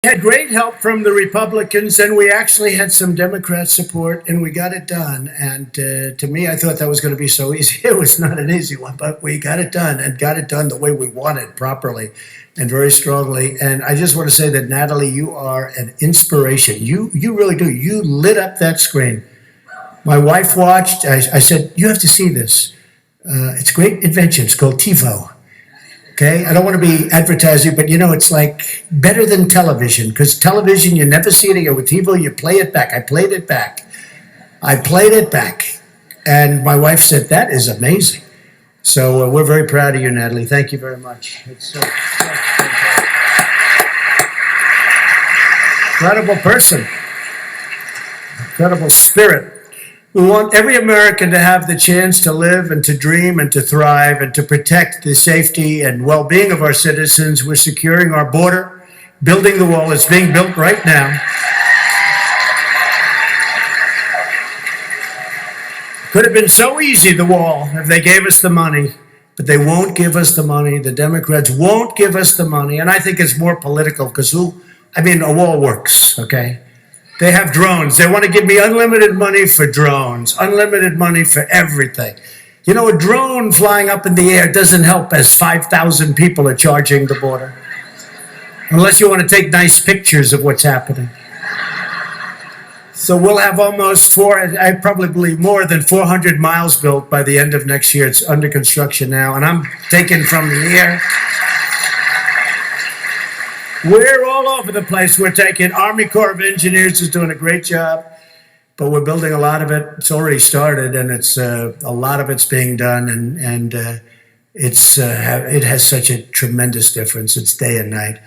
Had great help from the Republicans, and we actually had some Democrat support, and we got it done. And to me, I thought that was going to be so easy. It was not an easy one, but we got it done and got it done the way we wanted, properly and very strongly. And I just want to say that, Natalie, you are an inspiration. You really do. You lit up that screen. My wife watched. I said, you have to see this. It's a great invention. It's called TiVo. Okay, I don't want to be advertising, but it's like better than television, because television, you never see it again. With TiVo, you play it back. I played it back. I played it back. And my wife said, that is amazing. So we're very proud of you, Natalie. Thank you very much. It's so incredible person, incredible spirit. We want every American to have the chance to live and to dream and to thrive and to protect the safety and well-being of our citizens. We're securing our border, building the wall. It's being built right now. Could have been so easy, the wall, if they gave us the money, but they won't give us the money. The Democrats won't give us the money. And I think it's more political because a wall works, okay? They have drones. They want to give me unlimited money for drones, unlimited money for everything. A drone flying up in the air doesn't help as 5,000 people are charging the border, unless you want to take nice pictures of what's happening. So we'll have I probably believe more than 400 miles built by the end of next year. It's under construction now, and I'm taking from the air. We're all over the place. We're taking Army Corps of Engineers is doing a great job, but we're building a lot of it. It's already started, and it's a lot of it's being done, and it has such a tremendous difference. It's day and night.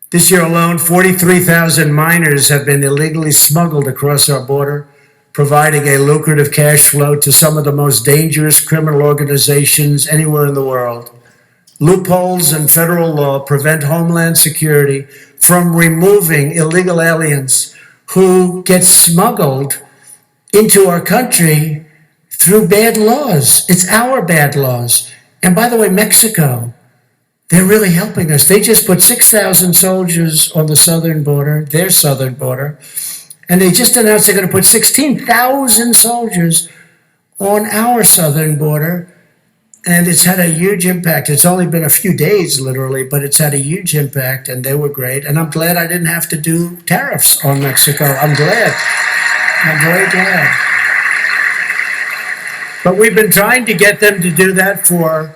This year alone, 43,000 minors have been illegally smuggled across our border, providing a lucrative cash flow to some of the most dangerous criminal organizations anywhere in the world. Loopholes in federal law prevent Homeland Security from removing illegal aliens who get smuggled into our country through bad laws. It's our bad laws. And by the way, Mexico, they're really helping us. They just put 6,000 soldiers on the southern border, their southern border, and they just announced they're going to put 16,000 soldiers on our southern border. And it's had a huge impact. It's only been a few days, literally, but it's had a huge impact, and they were great. And I'm glad I didn't have to do tariffs on Mexico. I'm glad. I'm very glad. But we've been trying to get them to do that for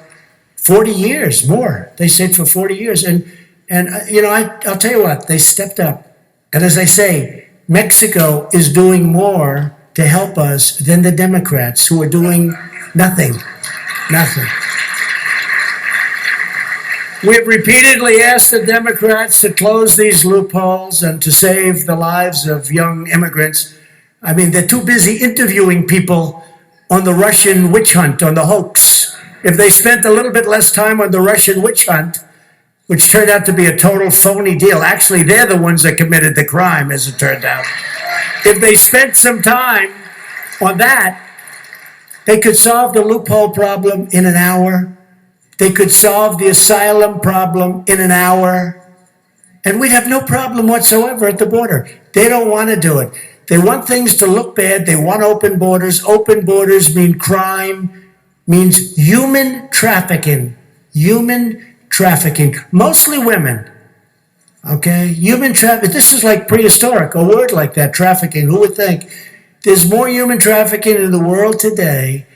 40 years, more. They said for 40 years. And I'll tell you what, they stepped up. And as I say, Mexico is doing more to help us than the Democrats, who are doing nothing. Nothing. We have repeatedly asked the Democrats to close these loopholes and to save the lives of young immigrants. They're too busy interviewing people on the Russian witch hunt, on the hoax. If they spent a little bit less time on the Russian witch hunt, which turned out to be a total phony deal. Actually, they're the ones that committed the crime, as it turned out. If they spent some time on that, they could solve the loophole problem in an hour. They could solve the asylum problem in an hour. And we'd have no problem whatsoever at the border. They don't want to do it. They want things to look bad. They want open borders. Open borders mean crime, means human trafficking. Human trafficking. Mostly women. Okay? Human trafficking. This is like prehistoric, a word like that, trafficking. Who would think? There's more human trafficking in the world today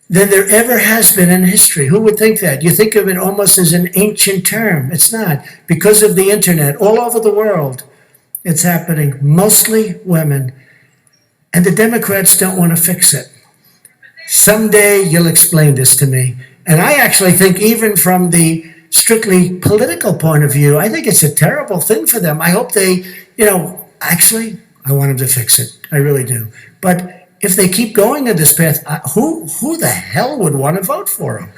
than there ever has been in history. Who would think that? You think of it almost as an ancient term. It's not. Because of the internet, all over the world, it's happening. Mostly women. And the Democrats don't want to fix it. Someday you'll explain this to me. And I actually think, even from the strictly political point of view, I think it's a terrible thing for them. I hope they, actually, I want them to fix it. I really do. But if they keep going in this path, who the hell would want to vote for them?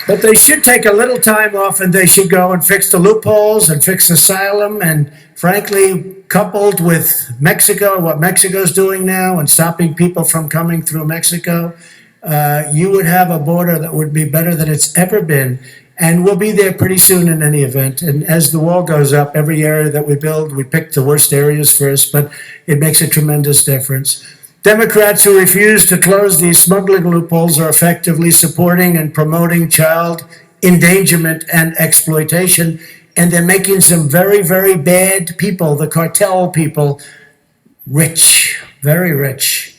But they should take a little time off, and they should go and fix the loopholes and fix asylum. And frankly, coupled with Mexico, what Mexico's doing now and stopping people from coming through Mexico, you would have a border that would be better than it's ever been. And we'll be there pretty soon in any event. And as the wall goes up, every area that we build, we pick the worst areas first, but it makes a tremendous difference. Democrats who refuse to close these smuggling loopholes are effectively supporting and promoting child endangerment and exploitation. And they're making some very, very bad people, the cartel people, rich, very rich.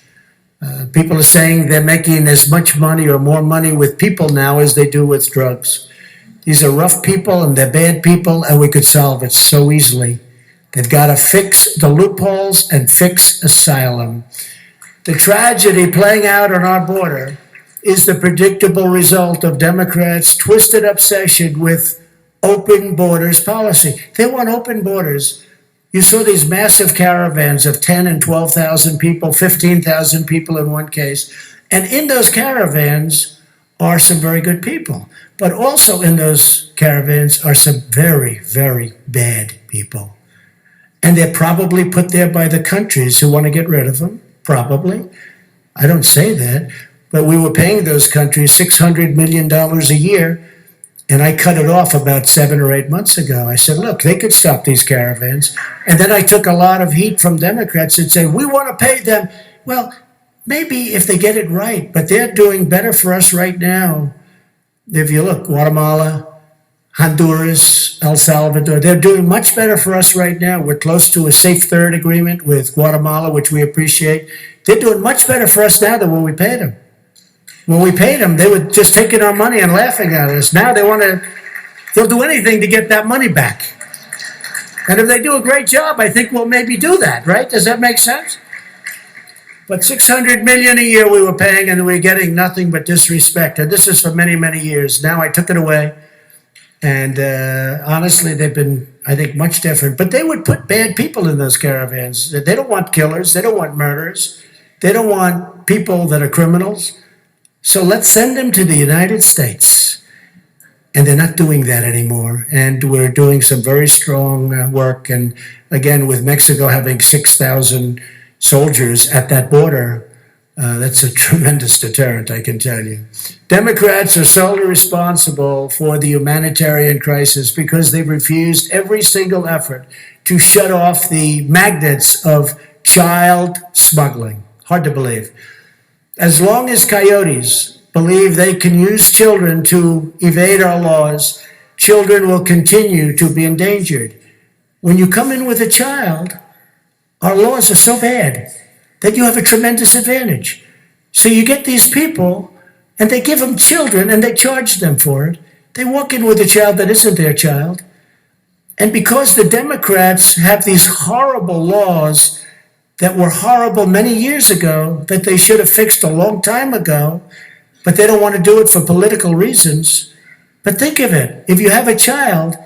People are saying they're making as much money or more money with people now as they do with drugs. These are rough people and they're bad people, and we could solve it so easily. They've got to fix the loopholes and fix asylum. The tragedy playing out on our border is the predictable result of Democrats' twisted obsession with open borders policy. They want open borders. You saw these massive caravans of 10 and 12,000 people, 15,000 people in one case. And in those caravans are some very good people. But also in those caravans are some very, very bad people. And they're probably put there by the countries who want to get rid of them. Probably. I don't say that. But we were paying those countries $600 million a year. And I cut it off about 7 or 8 months ago. I said, look, they could stop these caravans. And then I took a lot of heat from Democrats that say, we want to pay them. Well, maybe if they get it right, but they're doing better for us right now. If you look, Guatemala, Honduras, El Salvador, they're doing much better for us right now. We're close to a safe third agreement with Guatemala, which we appreciate. They're doing much better for us now than when we paid them. When we paid them, they were just taking our money and laughing at us. Now they'll do anything to get that money back. And if they do a great job, I think we'll maybe do that, right? Does that make sense? But $600 million a year we were paying, and we're getting nothing but disrespect. And this is for many, many years. Now I took it away. And honestly, they've been, I think, much different. But they would put bad people in those caravans. They don't want killers. They don't want murderers. They don't want people that are criminals. So let's send them to the United States. And they're not doing that anymore. And we're doing some very strong work. And again, with Mexico having 6,000 soldiers at that border, that's a tremendous deterrent, I can tell you. Democrats are solely responsible for the humanitarian crisis because they've refused every single effort to shut off the magnets of child smuggling. Hard to believe. As long as coyotes believe they can use children to evade our laws, children will continue to be endangered. When you come in with a child, our laws are so bad that you have a tremendous advantage. So you get these people, and they give them children, and they charge them for it. They walk in with a child that isn't their child. And because the Democrats have these horrible laws that were horrible many years ago, that they should have fixed a long time ago, but they don't want to do it for political reasons. But think of it. If you have a child,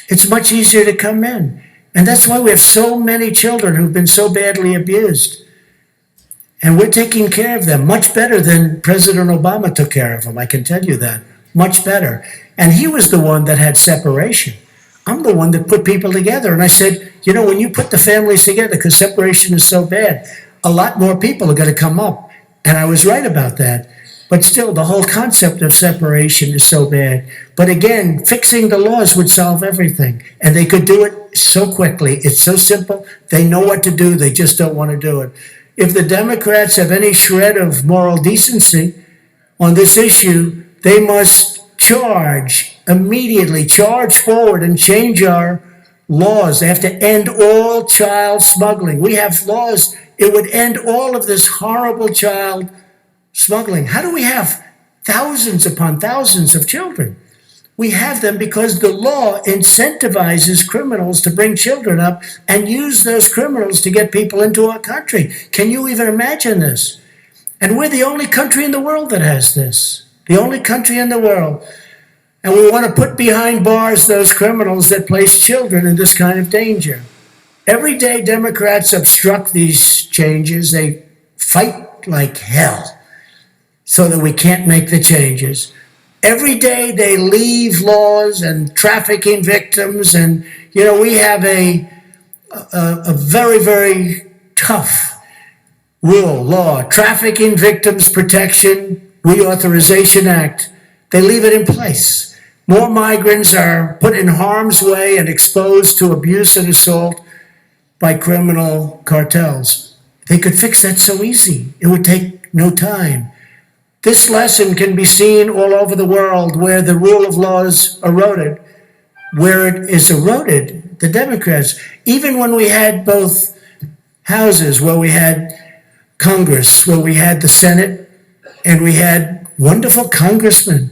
it's much easier to come in. And that's why we have so many children who've been so badly abused. And we're taking care of them much better than President Obama took care of them. I can tell you that. Much better. And he was the one that had separation. I'm the one that put people together. And I said, you know, when you put the families together, because separation is so bad, a lot more people are going to come up. And I was right about that. But still, the whole concept of separation is so bad. But again, fixing the laws would solve everything. And they could do it so quickly. It's so simple. They know what to do. They just don't want to do it. If the Democrats have any shred of moral decency on this issue, they must immediately charge forward and change our laws. They have to end all child smuggling. We have laws. It would end all of this horrible child smuggling. How do we have thousands upon thousands of children? We have them because the law incentivizes criminals to bring children up and use those criminals to get people into our country. Can you even imagine this? And we're the only country in the world that has this. The only country in the world. And we want to put behind bars those criminals that place children in this kind of danger. Every day Democrats obstruct these changes. They fight like hell so that we can't make the changes. Every day they leave laws and trafficking victims. And, you know, we have a very, very tough rule, law, trafficking victims protection, Reauthorization Act, they leave it in place. More migrants are put in harm's way and exposed to abuse and assault by criminal cartels. They could fix that so easy. It would take no time. This lesson can be seen all over the world where the rule of law is eroded. Where it is eroded, the Democrats, even when we had both houses, where we had Congress, where we had the Senate, and we had wonderful congressmen.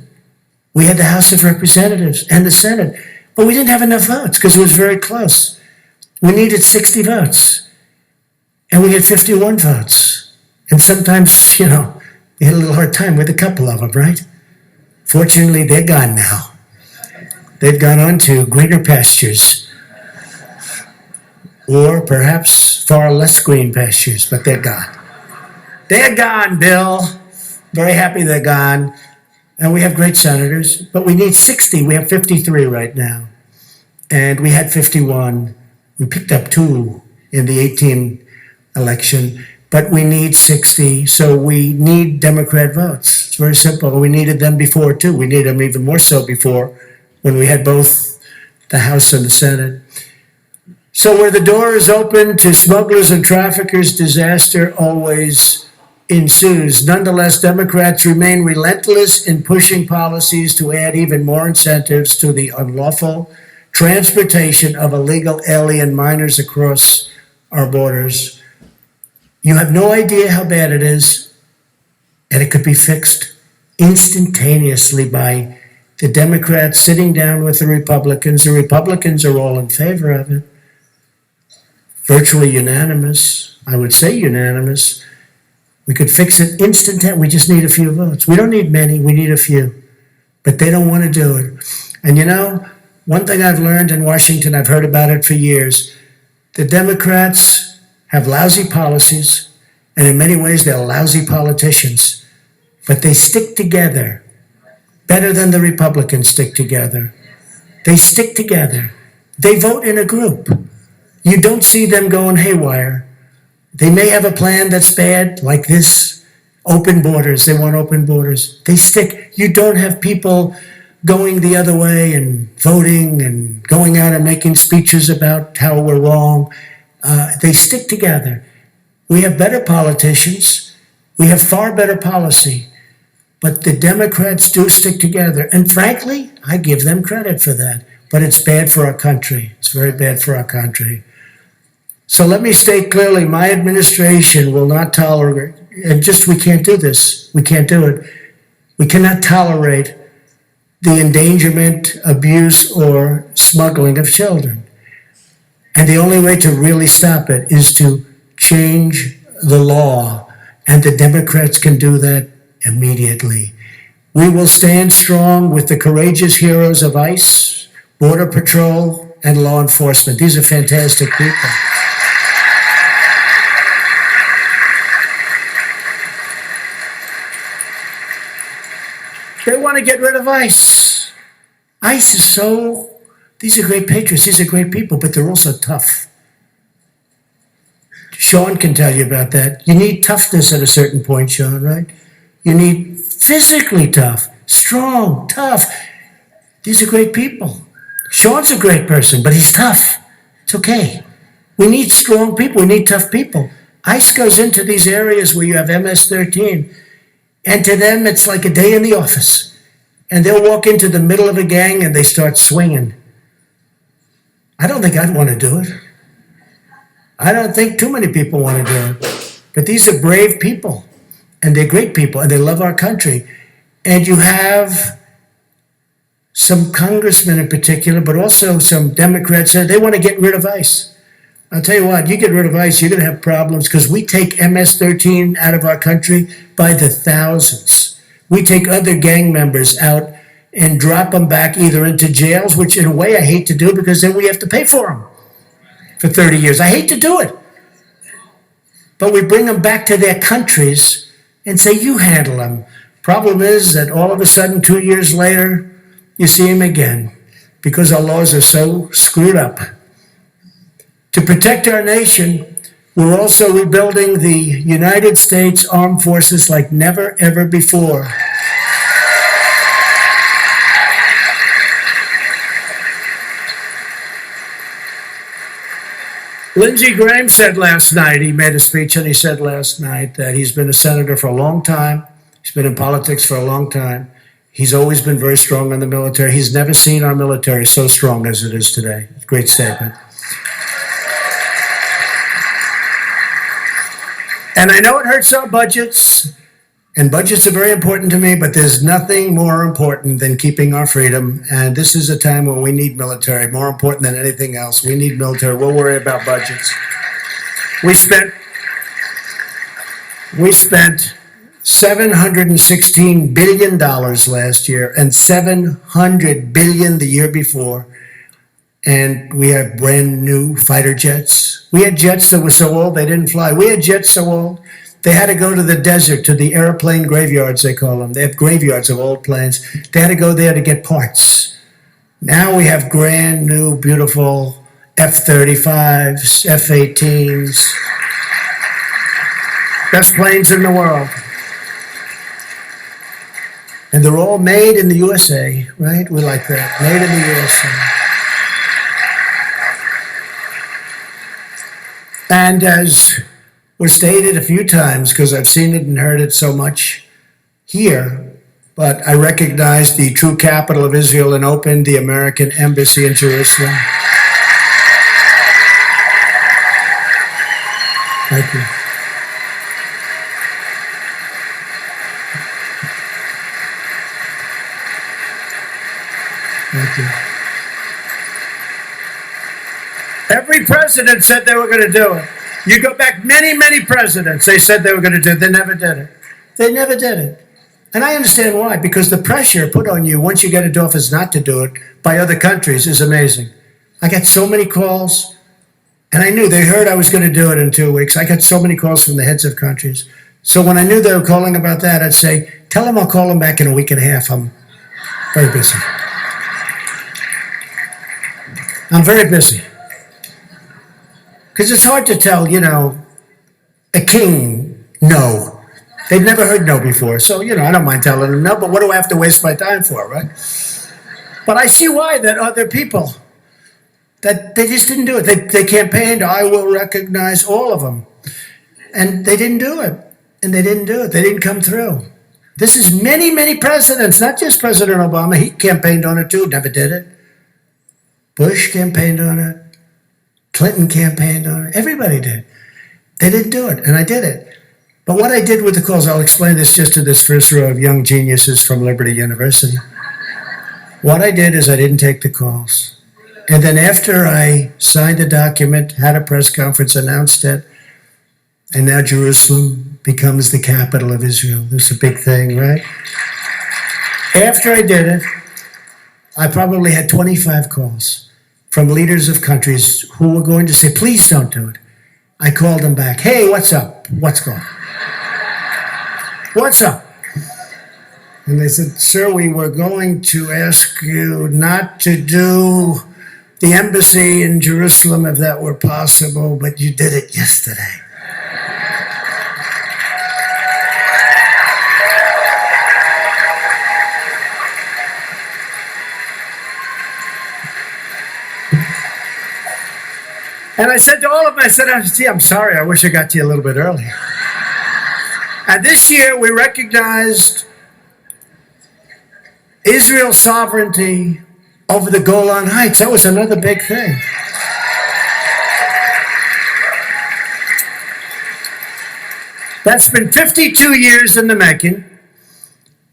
We had the House of Representatives and the Senate, but we didn't have enough votes because it was very close. We needed 60 votes, and we had 51 votes. And sometimes, we had a little hard time with a couple of them, right? Fortunately, they're gone now. They've gone on to greener pastures, or perhaps far less green pastures, but they're gone. They're gone, Bill. Very happy they're gone. And we have great senators, but we need 60. We have 53 right now. And we had 51. We picked up 2 in the 18 election, but we need 60. So we need Democrat votes. It's very simple. We needed them before, too. We need them even more so before, when we had both the House and the Senate. So where the door is open to smugglers and traffickers, disaster always ensues. Nonetheless, Democrats remain relentless in pushing policies to add even more incentives to the unlawful transportation of illegal alien minors across our borders. You have no idea how bad it is, and it could be fixed instantaneously by the Democrats sitting down with the Republicans. The Republicans are all in favor of it. Virtually unanimous. I would say unanimous. We could fix it instantaneously. We just need a few votes. We don't need many. We need a few. But they don't want to do it. And one thing I've learned in Washington, I've heard about it for years, the Democrats have lousy policies, and in many ways they're lousy politicians, but they stick together better than the Republicans stick together. They stick together. They vote in a group. You don't see them going haywire. They may have a plan that's bad, like this, open borders. They want open borders. They stick. You don't have people going the other way and voting and going out and making speeches about how we're wrong. They stick together. We have better politicians. We have far better policy. But the Democrats do stick together. And frankly, I give them credit for that. But it's bad for our country. It's very bad for our country. So let me state clearly, my administration will not tolerate, and we can't do this. We can't do it. We cannot tolerate the endangerment, abuse, or smuggling of children. And the only way to really stop it is to change the law. And the Democrats can do that immediately. We will stand strong with the courageous heroes of ICE, Border Patrol, and law enforcement. These are fantastic people. They want to get rid of ICE. ICE is these are great patriots, these are great people, but they're also tough. Sean can tell you about that. You need toughness at a certain point, Sean, right? You need physically tough, strong, tough. These are great people. Sean's a great person, but he's tough. It's okay. We need strong people. We need tough people. ICE goes into these areas where you have MS-13, and to them, it's like a day in the office. And they'll walk into the middle of a gang and they start swinging. I don't think I'd want to do it. I don't think too many people want to do it. But these are brave people. And they're great people, and they love our country. And you have some congressmen in particular, but also some Democrats, they want to get rid of ICE. I'll tell you what, you get rid of ICE, you're going to have problems, because we take MS-13 out of our country by the thousands. We take other gang members out and drop them back either into jails, which in a way I hate to do, because then we have to pay for them for 30 years. I hate to do it. But we bring them back to their countries and say, you handle them. Problem is that all of a sudden, 2 years later, you see them again, because our laws are so screwed up. To protect our nation, we're also rebuilding the United States Armed Forces like never, ever before. Lindsey Graham said last night, he made a speech and he said last night that he's been a senator for a long time. He's been in politics for a long time. He's always been very strong in the military. He's never seen our military so strong as it is today. Great statement. And I know it hurts our budgets, and budgets are very important to me, but there's nothing more important than keeping our freedom. And this is a time when we need military, more important than anything else. We need military. We'll worry about budgets. We spent $716 billion last year and $700 billion the year before. And we had brand new fighter jets. We had jets that were so old they didn't fly. We had jets so old they had to go to the desert, to the airplane graveyards, they call them. They have graveyards of old planes. They had to go there to get parts. Now we have brand new, beautiful F-35s, F-18s. Best planes in the world. And they're all made in the USA, right? We like that. Made in the USA. And as was stated a few times, because I've seen it and heard it so much here, but I recognize the true capital of Israel and opened the American embassy in Jerusalem. Thank you. Thank you. Every president said they were going to do it. You go back many presidents, they said they were going to do it. They never did it. They never did it. And I understand why, because the pressure put on you once you get into office not to do it by other countries is amazing. I got so many calls, and I knew they heard I was going to do it in 2 weeks. I got so many calls from the heads of countries. So when I knew they were calling about that, I'd say, tell them I'll call them back in a week and a half. I'm very busy. I'm very busy. Because it's hard to tell, a king no. They've never heard no before. So, I don't mind telling them no, but what do I have to waste my time for, right? But I see why that other people, that they just didn't do it. They campaigned, I will recognize all of them. And they didn't do it. And they didn't do it. They didn't come through. This is many presidents, not just President Obama. He campaigned on it too, never did it. Bush campaigned on it. Clinton campaigned on it. Everybody did. They didn't do it, and I did it. But what I did with the calls, I'll explain this just to this first row of young geniuses from Liberty University. What I did is I didn't take the calls. And then after I signed the document, had a press conference, announced it, and now Jerusalem becomes the capital of Israel. This is a big thing, right? After I did it, I probably had 25 calls from leaders of countries who were going to say, please don't do it. I called them back. Hey, what's up? What's going on? What's up? And they said, sir, we were going to ask you not to do the embassy in Jerusalem if that were possible, but you did it yesterday. And I said to all of them, I'm sorry, I wish I got to you a little bit earlier. And this year we recognized Israel's sovereignty over the Golan Heights. That was another big thing. That's been 52 years in the making.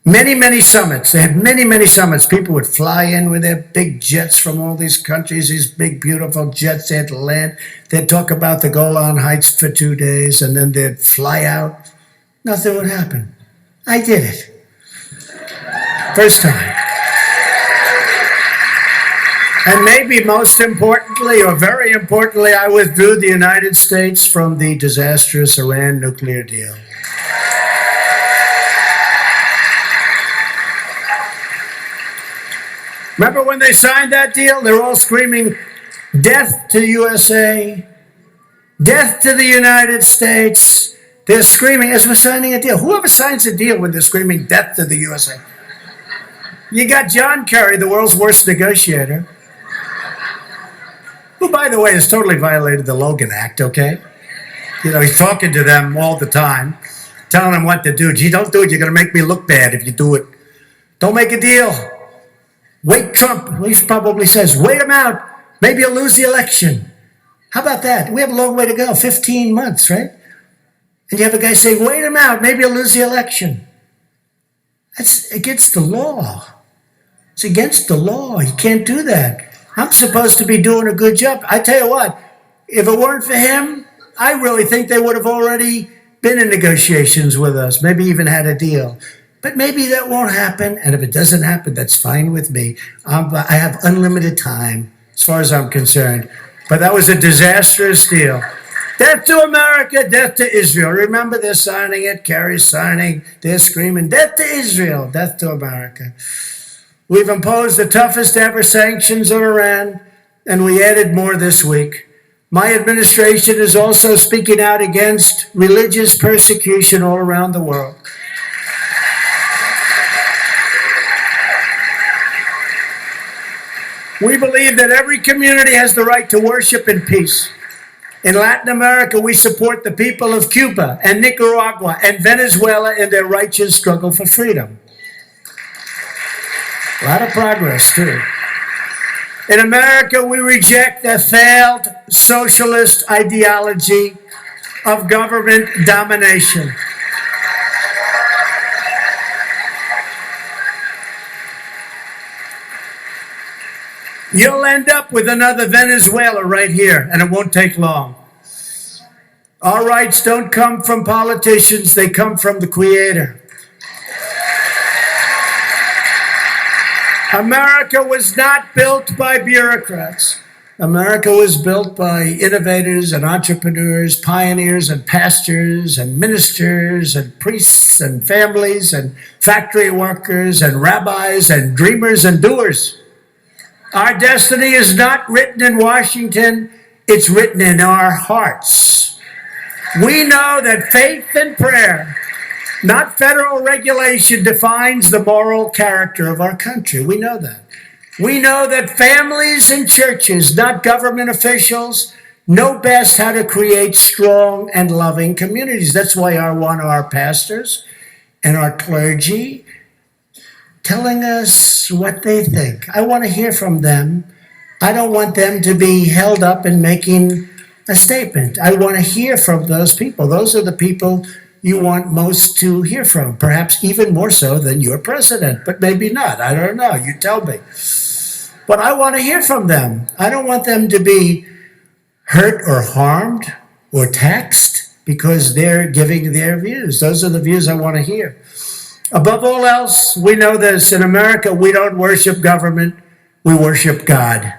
Many summits. They had many summits. People would fly in with their big jets from all these countries, these big, beautiful jets. They had to land. They'd talk about the Golan Heights for 2 days, and then they'd fly out. Nothing would happen. I did it. First time. And maybe most importantly, or very importantly, I withdrew the United States from the disastrous Iran nuclear deal. Remember when they signed that deal? They're all screaming, death to the USA, death to the United States. They're screaming as we're signing a deal. Whoever signs a deal when they're screaming death to the USA? You got John Kerry, the world's worst negotiator. who, by the way, has totally violated the Logan Act, okay? You know, he's talking to them all the time, telling them what to do. Gee, don't do it. You're going to make me look bad if you do it. Don't make a deal. Wait, Trump, he probably says, wait him out. Maybe you'll lose the election. How about that? We have a long way to go, 15 months, right? And you have a guy saying, wait him out. Maybe you'll lose the election. That's against the law. It's against the law. You can't do that. I'm supposed to be doing a good job. I tell you what, if it weren't for him, I really think they would have already been in negotiations with us, maybe even had a deal. But maybe that won't happen. And if it doesn't happen, that's fine with me. I have unlimited time as far as I'm concerned. But that was a disastrous deal. Death to America, death to Israel. Remember, they're signing it. Kerry's signing. They're screaming, death to Israel, death to America. We've imposed the toughest ever sanctions on Iran, and we added more this week. My administration is also speaking out against religious persecution all around the world. We believe that every community has the right to worship in peace. In Latin America, we support the people of Cuba and Nicaragua and Venezuela in their righteous struggle for freedom. A lot of progress, too. In America, we reject the failed socialist ideology of government domination. You'll end up with another Venezuela right here, and it won't take long. Our rights don't come from politicians, they come from the Creator. America was not built by bureaucrats. America was built by innovators and entrepreneurs, pioneers and pastors and ministers and priests and families and factory workers and rabbis and dreamers and doers. Our destiny is not written in Washington, it's written in our hearts. We know that faith and prayer, not federal regulation, defines the moral character of our country. We know that. We know that families and churches, not government officials, know best how to create strong and loving communities. That's why I want our pastors and our clergy telling us what they think. I want to hear from them. I don't want them to be held up in making a statement. I want to hear from those people. Those are the people you want most to hear from, perhaps even more so than your president, but maybe not. I don't know. You tell me. But I want to hear from them. I don't want them to be hurt or harmed or taxed because they're giving their views. Those are the views I want to hear. Above all else, we know this. In America, we don't worship government, we worship God.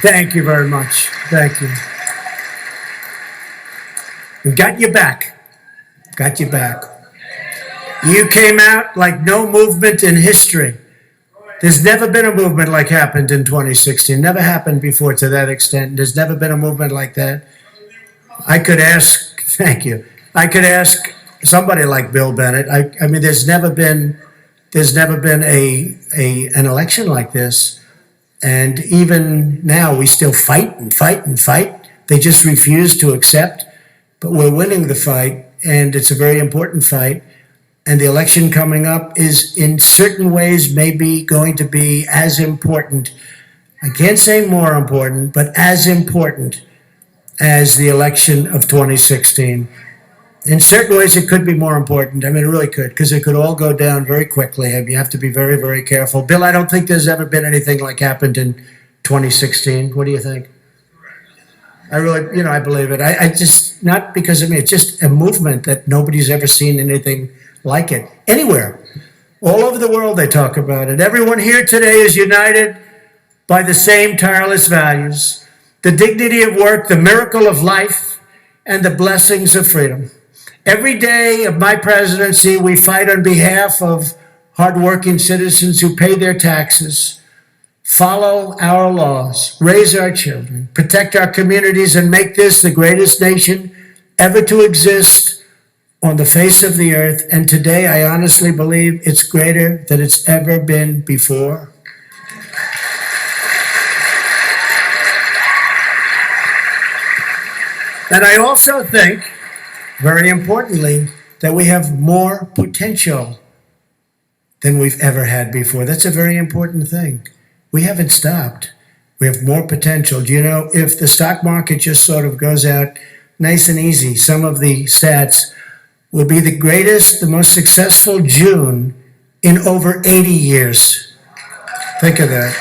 Thank you very much. Thank you. We got you back. Got you back. You came out like no movement in history. There's never been a movement like happened in 2016. Never happened before to that extent. There's never been a movement like that. I could ask, thank you. I could ask somebody like Bill Bennett. I mean, there's never been an election like this. And even now, we still fight and fight and fight. They just refuse to accept. But we're winning the fight, and it's a very important fight. And the election coming up is, in certain ways, maybe going to be as important. I can't say more important, but as important as the election of 2016. In certain ways, it could be more important. I mean, it really could, because it could all go down very quickly. I mean, you have to be very, very careful. Bill, I don't think there's ever been anything like happened in 2016. What do you think? I really, I believe it. I just, not because of me, it's just a movement that nobody's ever seen anything like it. Anywhere. All over the world, they talk about it. Everyone here today is united by the same tireless values: the dignity of work, the miracle of life, and the blessings of freedom. Every day of my presidency, we fight on behalf of hardworking citizens who pay their taxes, follow our laws, raise our children, protect our communities, and make this the greatest nation ever to exist on the face of the earth. And today, I honestly believe it's greater than it's ever been before. And I also think, very importantly, that we have more potential than we've ever had before. That's a very important thing. We haven't stopped. We have more potential. Do you know, if the stock market just sort of goes out nice and easy, some of the stats will be the greatest, the most successful June in over 80 years. Think of that.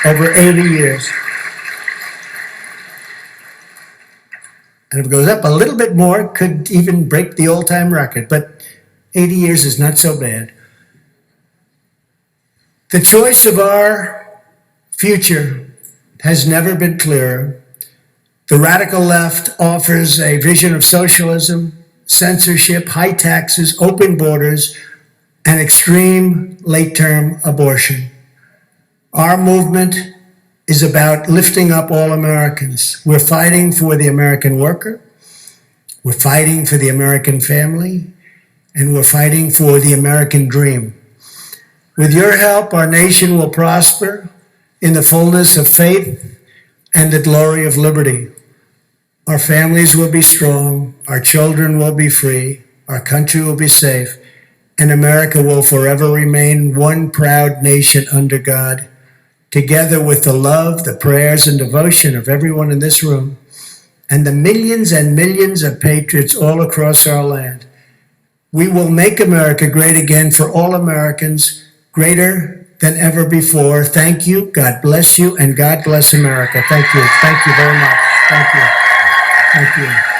Over 80 years. And if it goes up a little bit more, could even break the all-time record. But 80 years is not so bad. The choice of our future has never been clearer. The radical left offers a vision of socialism, censorship, high taxes, open borders, and extreme late-term abortion. Our movement is about lifting up all Americans. We're fighting for the American worker, we're fighting for the American family, and we're fighting for the American dream. With your help, our nation will prosper in the fullness of faith and the glory of liberty. Our families will be strong, our children will be free, our country will be safe, and America will forever remain one proud nation under God. Together with the love, the prayers, and devotion of everyone in this room, and the millions and millions of patriots all across our land, we will make America great again for all Americans, greater than ever before. Thank you, God bless you, and God bless America. Thank you very much. Thank you.